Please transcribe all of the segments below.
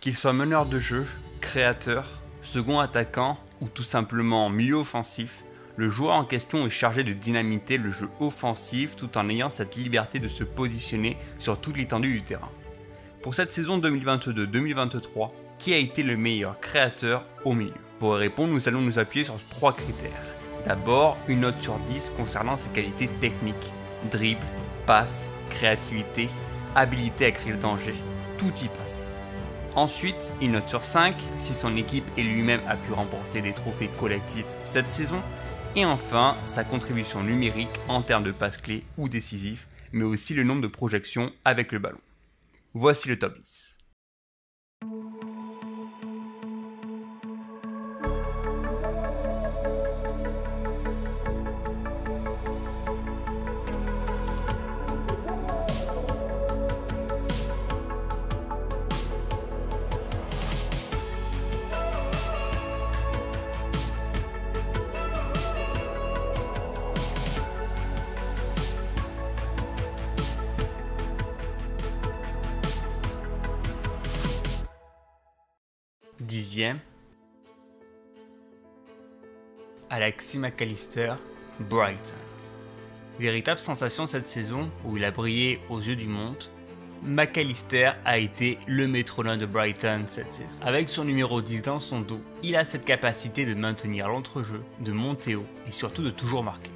Qu'il soit meneur de jeu, créateur, second attaquant ou tout simplement milieu offensif, le joueur en question est chargé de dynamiter le jeu offensif tout en ayant cette liberté de se positionner sur toute l'étendue du terrain. Pour cette saison 2022-2023, qui a été le meilleur créateur au milieu? Pour y répondre, nous allons nous appuyer sur 3 critères. D'abord, une note sur 10 concernant ses qualités techniques, dribble, passe, créativité, habilité à créer le danger, tout y passe. Ensuite, une note sur 5 si son équipe et lui-même a pu remporter des trophées collectifs cette saison. Et enfin, sa contribution numérique en termes de passes clés ou décisifs, mais aussi le nombre de projections avec le ballon. Voici le top 10. Dixième, Alexis McAllister, Brighton. Véritable sensation cette saison où il a brillé aux yeux du monde, McAllister a été le métronome de Brighton cette saison. Avec son numéro 10 dans son dos, il a cette capacité de maintenir l'entrejeu, de monter haut et surtout de toujours marquer.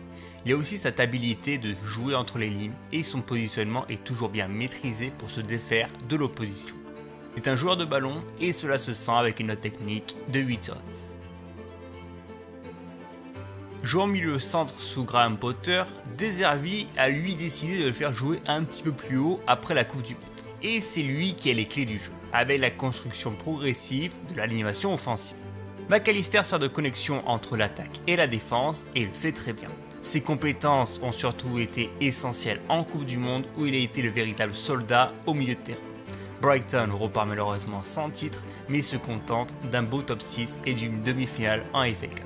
Il a aussi cette habilité de jouer entre les lignes et son positionnement est toujours bien maîtrisé pour se défaire de l'opposition. C'est un joueur de ballon et cela se sent avec une note technique de 8 sur 10. Jouant milieu centre sous Graham Potter, De Zerbi a lui décidé de le faire jouer un petit peu plus haut après la Coupe du Monde. Et c'est lui qui a les clés du jeu, avec la construction progressive de l'animation offensive. McAllister sert de connexion entre l'attaque et la défense et le fait très bien. Ses compétences ont surtout été essentielles en Coupe du Monde où il a été le véritable soldat au milieu de terrain. Brighton repart malheureusement sans titre, mais se contente d'un beau top 6 et d'une demi-finale en FA Cup.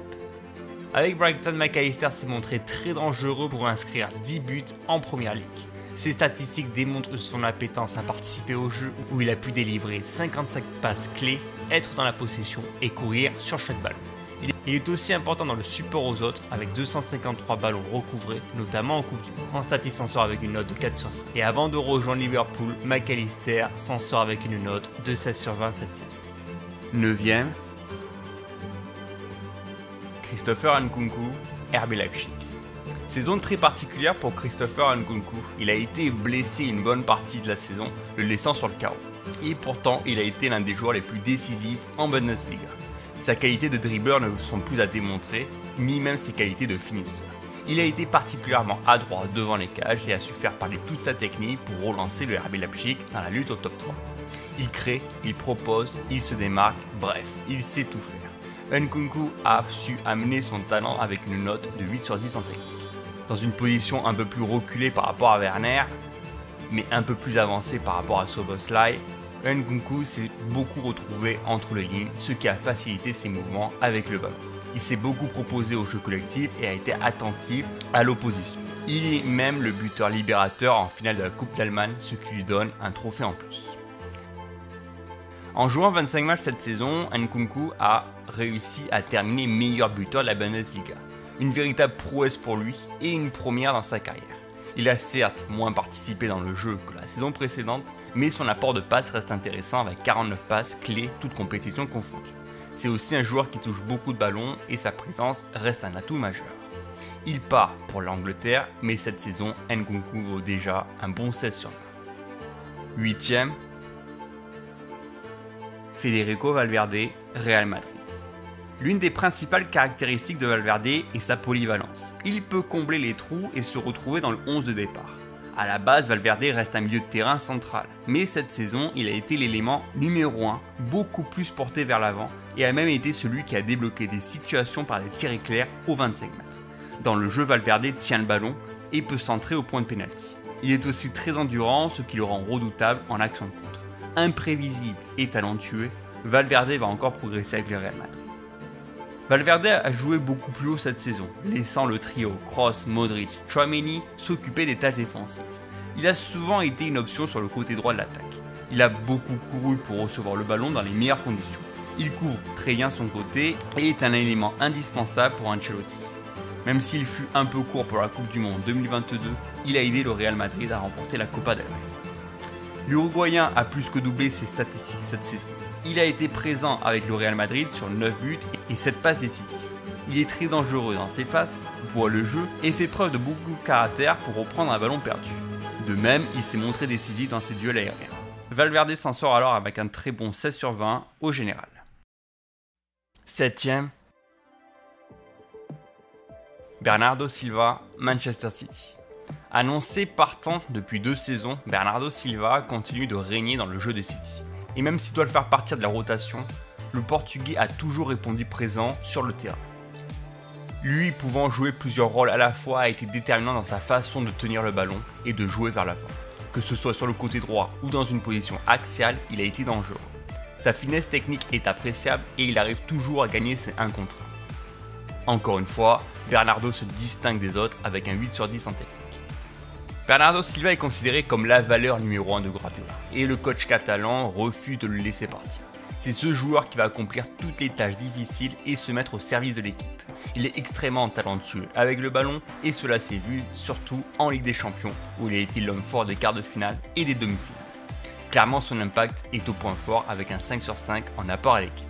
Avec Brighton, McAllister s'est montré très dangereux pour inscrire 10 buts en Première Ligue. Ses statistiques démontrent son appétence à participer au jeu où il a pu délivrer 55 passes clés, être dans la possession et courir sur chaque ballon. Il est aussi important dans le support aux autres avec 253 ballons recouvrés, notamment en Coupe du Monde. En stats, il s'en sort avec une note de 4 sur 5. Et avant de rejoindre Liverpool, McAllister s'en sort avec une note de 16 sur 20 cette saison. 9e, Christopher Nkunku, RB Leipzig. Saison très particulière pour Christopher Nkunku. Il a été blessé une bonne partie de la saison, le laissant sur le carreau. Et pourtant, il a été l'un des joueurs les plus décisifs en Bundesliga. Sa qualité de dribbleur ne sont plus à démontrer, ni même ses qualités de finisseur. Il a été particulièrement adroit devant les cages et a su faire parler toute sa technique pour relancer le RB Leipzig dans la lutte au top 3. Il crée, il propose, il se démarque, bref, il sait tout faire. Nkunku a su amener son talent avec une note de 8 sur 10 en technique. Dans une position un peu plus reculée par rapport à Werner, mais un peu plus avancée par rapport à Szoboszlai, Nkunku s'est beaucoup retrouvé entre les lignes, ce qui a facilité ses mouvements avec le ballon. Il s'est beaucoup proposé au jeu collectif et a été attentif à l'opposition. Il est même le buteur libérateur en finale de la Coupe d'Allemagne, ce qui lui donne un trophée en plus. En jouant 25 matchs cette saison, Nkunku a réussi à terminer meilleur buteur de la Bundesliga. Une véritable prouesse pour lui et une première dans sa carrière. Il a certes moins participé dans le jeu que la saison précédente, mais son apport de passes reste intéressant avec 49 passes clés, toutes compétitions confondues. C'est aussi un joueur qui touche beaucoup de ballons et sa présence reste un atout majeur. Il part pour l'Angleterre, mais cette saison, Nkunku vaut déjà un bon 16 sur 20. 8e, Federico Valverde, Real Madrid. L'une des principales caractéristiques de Valverde est sa polyvalence. Il peut combler les trous et se retrouver dans le 11 de départ. A la base, Valverde reste un milieu de terrain central, mais cette saison, il a été l'élément numéro 1, beaucoup plus porté vers l'avant, et a même été celui qui a débloqué des situations par des tirs éclairs aux 25 mètres. Dans le jeu, Valverde tient le ballon et peut centrer au point de pénalty. Il est aussi très endurant, ce qui le rend redoutable en action de contre. Imprévisible et talentueux, Valverde va encore progresser avec le Real Madrid. Valverde a joué beaucoup plus haut cette saison, laissant le trio Kroos, Modric, Tchouaméni s'occuper des tâches défensives. Il a souvent été une option sur le côté droit de l'attaque. Il a beaucoup couru pour recevoir le ballon dans les meilleures conditions. Il couvre très bien son côté et est un élément indispensable pour Ancelotti. Même s'il fut un peu court pour la Coupe du Monde 2022, il a aidé le Real Madrid à remporter la Copa del Rey. L'Uruguayen a plus que doublé ses statistiques cette saison. Il a été présent avec le Real Madrid sur 9 buts et 7 passes décisives. Il est très dangereux dans ses passes, voit le jeu et fait preuve de beaucoup de caractère pour reprendre un ballon perdu. De même, il s'est montré décisif dans ses duels aériens. Valverde s'en sort alors avec un très bon 16 sur 20 au général. 7ème, Bernardo Silva, Manchester City. Annoncé partant depuis 2 saisons, Bernardo Silva continue de régner dans le jeu de City. Et même s'il doit le faire partir de la rotation, le Portugais a toujours répondu présent sur le terrain. Lui, pouvant jouer plusieurs rôles à la fois, a été déterminant dans sa façon de tenir le ballon et de jouer vers l'avant. Que ce soit sur le côté droit ou dans une position axiale, il a été dangereux. Sa finesse technique est appréciable et il arrive toujours à gagner ses 1 contre 1. Encore une fois, Bernardo se distingue des autres avec un 8 sur 10 en technique. Bernardo Silva est considéré comme la valeur numéro 1 de Guardiola et le coach catalan refuse de le laisser partir. C'est ce joueur qui va accomplir toutes les tâches difficiles et se mettre au service de l'équipe. Il est extrêmement talentueux avec le ballon et cela s'est vu surtout en Ligue des Champions où il a été l'homme fort des quarts de finale et des demi-finales. Clairement son impact est au point fort avec un 5 sur 5 en apport à l'équipe.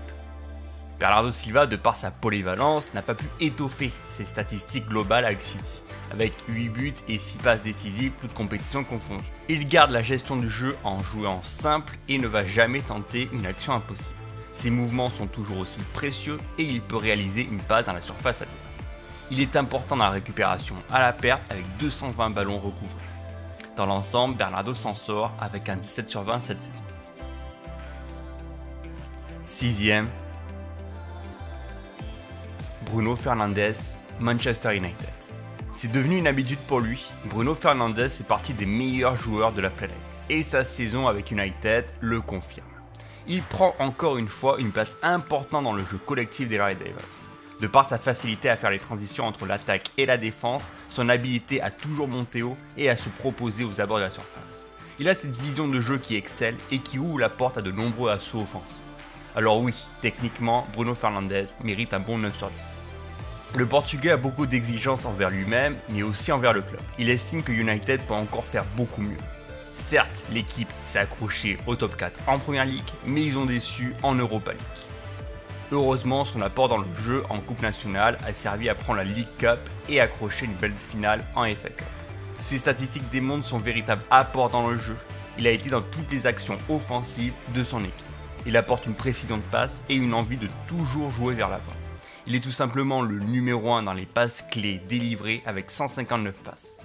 Bernardo Silva, de par sa polyvalence, n'a pas pu étoffer ses statistiques globales avec City, avec 8 buts et 6 passes décisives, toutes compétitions confondues. Il garde la gestion du jeu en jouant simple et ne va jamais tenter une action impossible. Ses mouvements sont toujours aussi précieux et il peut réaliser une passe dans la surface adverse. Il est important dans la récupération à la perte avec 220 ballons recouvrés. Dans l'ensemble, Bernardo s'en sort avec un 17 sur 20 cette saison. 6ème, Bruno Fernandes, Manchester United. C'est devenu une habitude pour lui, Bruno Fernandes fait partie des meilleurs joueurs de la planète et sa saison avec United le confirme. Il prend encore une fois une place importante dans le jeu collectif des Red Devils. De par sa facilité à faire les transitions entre l'attaque et la défense, son habileté à toujours monter haut et à se proposer aux abords de la surface. Il a cette vision de jeu qui excelle et qui ouvre la porte à de nombreux assauts offensifs. Alors oui, techniquement, Bruno Fernandes mérite un bon 9 sur 10. Le Portugais a beaucoup d'exigences envers lui-même, mais aussi envers le club. Il estime que United peut encore faire beaucoup mieux. Certes, l'équipe s'est accrochée au top 4 en Première Ligue, mais ils ont déçu en Europa League. Heureusement, son apport dans le jeu en Coupe nationale a servi à prendre la League Cup et accrocher une belle finale en FA Cup. Ses statistiques démontrent son véritable apport dans le jeu. Il a été dans toutes les actions offensives de son équipe. Il apporte une précision de passe et une envie de toujours jouer vers l'avant. Il est tout simplement le numéro 1 dans les passes clés délivrées avec 159 passes.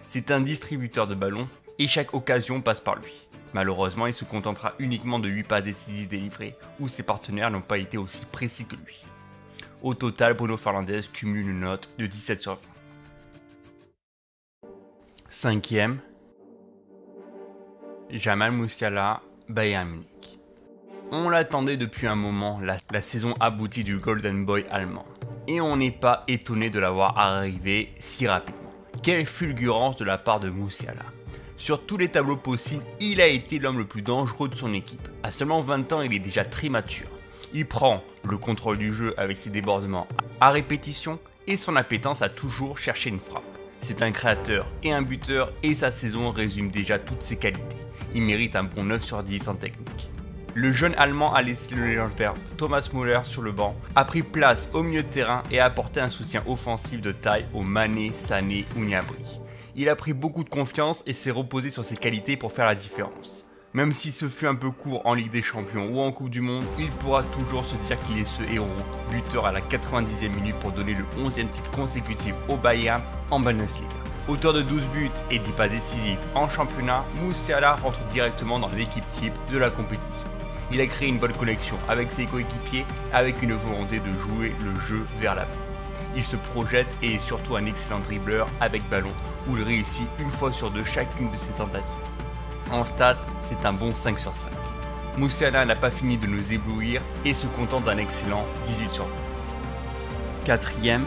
C'est un distributeur de ballons et chaque occasion passe par lui. Malheureusement, il se contentera uniquement de 8 passes décisives délivrées où ses partenaires n'ont pas été aussi précis que lui. Au total, Bruno Fernandes cumule une note de 17 sur 20. 5ème, Jamal Musiala, Bayern Munich. On l'attendait depuis un moment, la saison aboutie du Golden Boy allemand. Et on n'est pas étonné de l'avoir arrivé si rapidement. Quelle fulgurance de la part de Musiala. Sur tous les tableaux possibles, il a été l'homme le plus dangereux de son équipe. À seulement 20 ans, il est déjà très mature. Il prend le contrôle du jeu avec ses débordements à répétition et son appétence à toujours chercher une frappe. C'est un créateur et un buteur et sa saison résume déjà toutes ses qualités. Il mérite un bon 9 sur 10 en technique. Le jeune Allemand a laissé le légendaire Thomas Müller sur le banc, a pris place au milieu de terrain et a apporté un soutien offensif de taille aux Mané, Sané ou Gnabry. Il a pris beaucoup de confiance et s'est reposé sur ses qualités pour faire la différence. Même si ce fut un peu court en Ligue des Champions ou en Coupe du Monde, il pourra toujours se dire qu'il est ce héros, buteur à la 90e minute pour donner le 11e titre consécutif au Bayern en Bundesliga. Auteur de 12 buts et 10 passes décisives en championnat, Musiala rentre directement dans l'équipe type de la compétition. Il a créé une bonne connexion avec ses coéquipiers avec une volonté de jouer le jeu vers l'avant. Il se projette et est surtout un excellent dribbleur avec ballon où il réussit une fois sur deux chacune de ses tentatives. En stats, c'est un bon 5 sur 5. Musiala n'a pas fini de nous éblouir et se contente d'un excellent 18 sur 20. 4ème,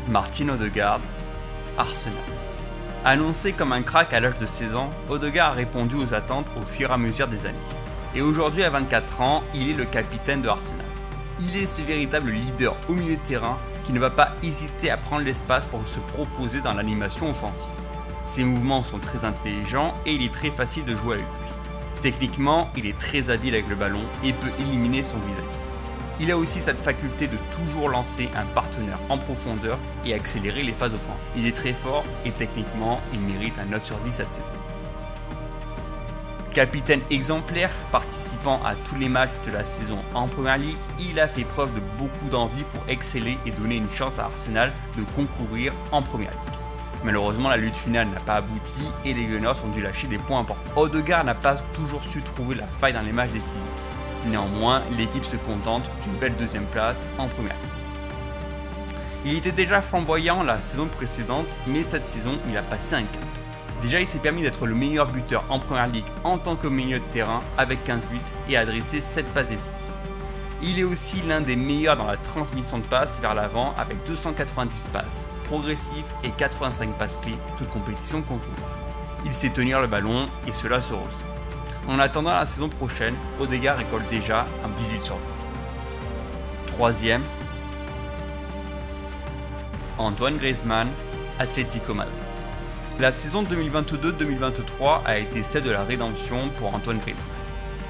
Martin Odegaard, Arsenal. Annoncé comme un crack à l'âge de 16 ans, Odegaard a répondu aux attentes au fur et à mesure des années. Et aujourd'hui, à 24 ans, il est le capitaine de Arsenal. Il est ce véritable leader au milieu de terrain qui ne va pas hésiter à prendre l'espace pour se proposer dans l'animation offensive. Ses mouvements sont très intelligents et il est très facile de jouer avec lui. Techniquement, il est très habile avec le ballon et peut éliminer son vis-à-vis. Il a aussi cette faculté de toujours lancer un partenaire en profondeur et accélérer les phases offensives. Il est très fort et techniquement, il mérite un 9 sur 10 cette saison. Capitaine exemplaire, participant à tous les matchs de la saison en Premier League, il a fait preuve de beaucoup d'envie pour exceller et donner une chance à Arsenal de concourir en Premier League. Malheureusement, la lutte finale n'a pas abouti et les Gunners ont dû lâcher des points importants. Odegaard n'a pas toujours su trouver la faille dans les matchs décisifs. Néanmoins, l'équipe se contente d'une belle deuxième place en Première Ligue. Il était déjà flamboyant la saison précédente, mais cette saison, il a passé un cap. Déjà, il s'est permis d'être le meilleur buteur en Première Ligue en tant que milieu de terrain avec 15 buts et a adressé 7 passes décisives. Il est aussi l'un des meilleurs dans la transmission de passes vers l'avant avec 290 passes progressives et 85 passes clés, toutes compétitions confondues. Il sait tenir le ballon et cela se ressent. En attendant la saison prochaine, Odegaard récolte déjà un 18 sur 20. Troisième, Antoine Griezmann, Atlético Madrid. La saison 2022-2023 a été celle de la rédemption pour Antoine Griezmann.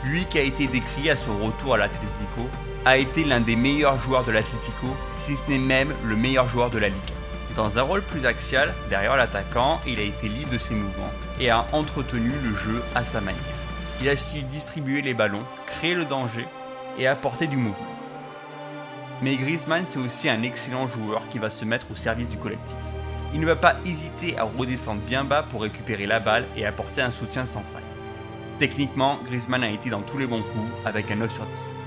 Lui qui a été décrié à son retour à l'Atlético, a été l'un des meilleurs joueurs de l'Atlético, si ce n'est même le meilleur joueur de la Ligue. Dans un rôle plus axial, derrière l'attaquant, il a été libre de ses mouvements et a entretenu le jeu à sa manière. Il a su distribuer les ballons, créer le danger et apporter du mouvement. Mais Griezmann, c'est aussi un excellent joueur qui va se mettre au service du collectif. Il ne va pas hésiter à redescendre bien bas pour récupérer la balle et apporter un soutien sans faille. Techniquement, Griezmann a été dans tous les bons coups avec un 9 sur 10.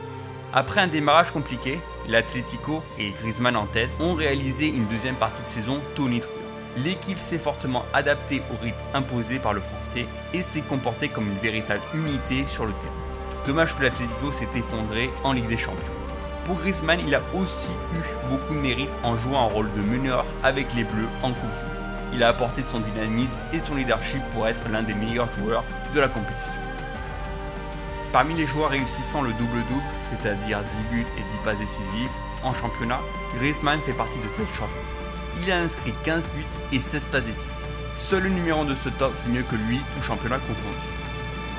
Après un démarrage compliqué, l'Atlético et Griezmann en tête ont réalisé une deuxième partie de saison tonitruante. L'équipe s'est fortement adaptée au rythme imposé par le Français et s'est comportée comme une véritable unité sur le terrain. Dommage que l'Atlético s'est effondré en Ligue des Champions. Pour Griezmann, il a aussi eu beaucoup de mérite en jouant un rôle de meneur avec les Bleus en Coupe du Monde. Il a apporté son dynamisme et son leadership pour être l'un des meilleurs joueurs de la compétition. Parmi les joueurs réussissant le double-double, c'est-à-dire 10 buts et 10 passes décisives en championnat, Griezmann fait partie de cette shortlist. Il a inscrit 15 buts et 16 passes décisives. Seul le numéro 1 de ce top fait mieux que lui, tout championnat confondu.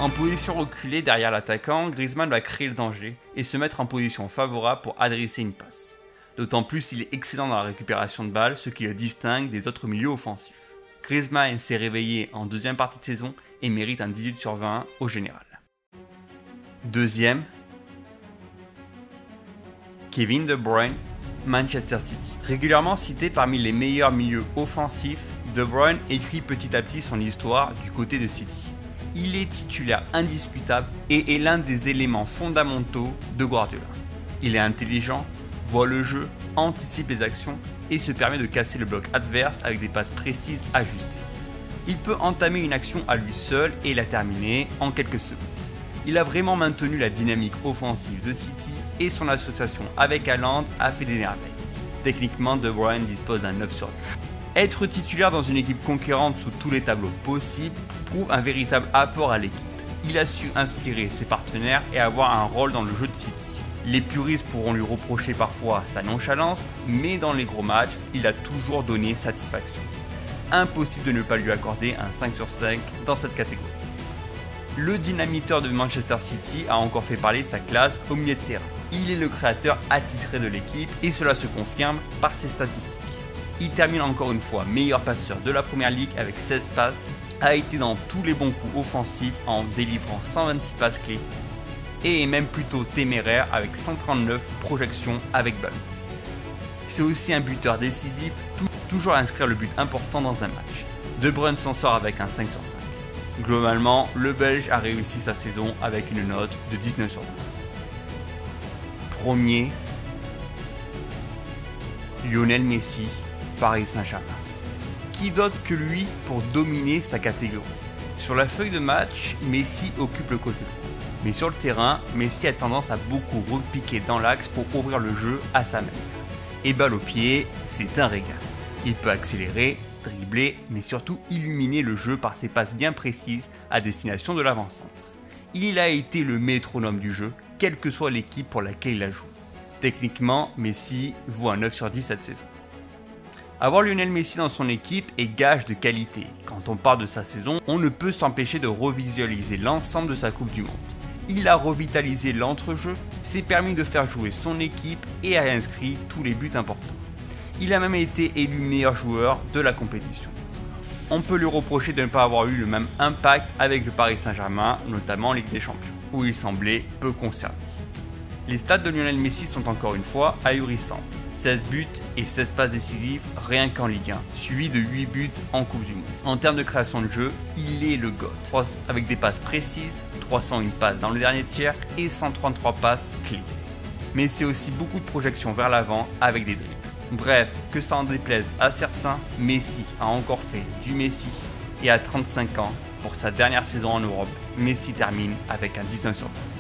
En position reculée derrière l'attaquant, Griezmann va créer le danger et se mettre en position favorable pour adresser une passe. D'autant plus il est excellent dans la récupération de balles, ce qui le distingue des autres milieux offensifs. Griezmann s'est réveillé en deuxième partie de saison et mérite un 18 sur 20 au général. Deuxième, Kevin De Bruyne, Manchester City. Régulièrement cité parmi les meilleurs milieux offensifs, De Bruyne écrit petit à petit son histoire du côté de City. Il est titulaire indiscutable et est l'un des éléments fondamentaux de Guardiola. Il est intelligent, voit le jeu, anticipe les actions et se permet de casser le bloc adverse avec des passes précises ajustées. Il peut entamer une action à lui seul et la terminer en quelques secondes. Il a vraiment maintenu la dynamique offensive de City et son association avec Haaland a fait des merveilles. Techniquement, De Bruyne dispose d'un 9 sur 10. Être titulaire dans une équipe conquérante sous tous les tableaux possibles prouve un véritable apport à l'équipe. Il a su inspirer ses partenaires et avoir un rôle dans le jeu de City. Les puristes pourront lui reprocher parfois sa nonchalance, mais dans les gros matchs, il a toujours donné satisfaction. Impossible de ne pas lui accorder un 5 sur 5 dans cette catégorie. Le dynamiteur de Manchester City a encore fait parler sa classe au milieu de terrain. Il est le créateur attitré de l'équipe et cela se confirme par ses statistiques. Il termine encore une fois meilleur passeur de la Première Ligue avec 16 passes, a été dans tous les bons coups offensifs en délivrant 126 passes clés et est même plutôt téméraire avec 139 projections avec ballon. C'est aussi un buteur décisif, toujours inscrire le but important dans un match. De Bruyne s'en sort avec un 5 sur 5. Globalement, le Belge a réussi sa saison avec une note de 19 sur 20. Premier, Lionel Messi, Paris Saint-Germain. Qui d'autre que lui pour dominer sa catégorie? Sur la feuille de match, Messi occupe le côté droit. Mais sur le terrain, Messi a tendance à beaucoup repiquer dans l'axe pour ouvrir le jeu à sa manière. Et balle au pied, c'est un régal. Il peut accélérer, dribbler dribbler, mais surtout illuminer le jeu par ses passes bien précises à destination de l'avant-centre. Il a été le métronome du jeu, quelle que soit l'équipe pour laquelle il a joué. Techniquement, Messi vaut un 9 sur 10 cette saison. Avoir Lionel Messi dans son équipe est gage de qualité. Quand on parle de sa saison, on ne peut s'empêcher de revisualiser l'ensemble de sa Coupe du Monde. Il a revitalisé l'entrejeu, s'est permis de faire jouer son équipe et a inscrit tous les buts importants. Il a même été élu meilleur joueur de la compétition. On peut lui reprocher de ne pas avoir eu le même impact avec le Paris Saint-Germain, notamment en Ligue des Champions, où il semblait peu concerné. Les stats de Lionel Messi sont encore une fois ahurissantes. 16 buts et 16 passes décisives rien qu'en Ligue 1, suivi de 8 buts en Coupe du Monde. En termes de création de jeu, il est le GOAT, avec des passes précises, 301 passes dans le dernier tiers et 133 passes clés. Mais c'est aussi beaucoup de projections vers l'avant avec des dribbles. Bref, que ça en déplaise à certains, Messi a encore fait du Messi. Et à 35 ans, pour sa dernière saison en Europe, Messi termine avec un 19 sur 20.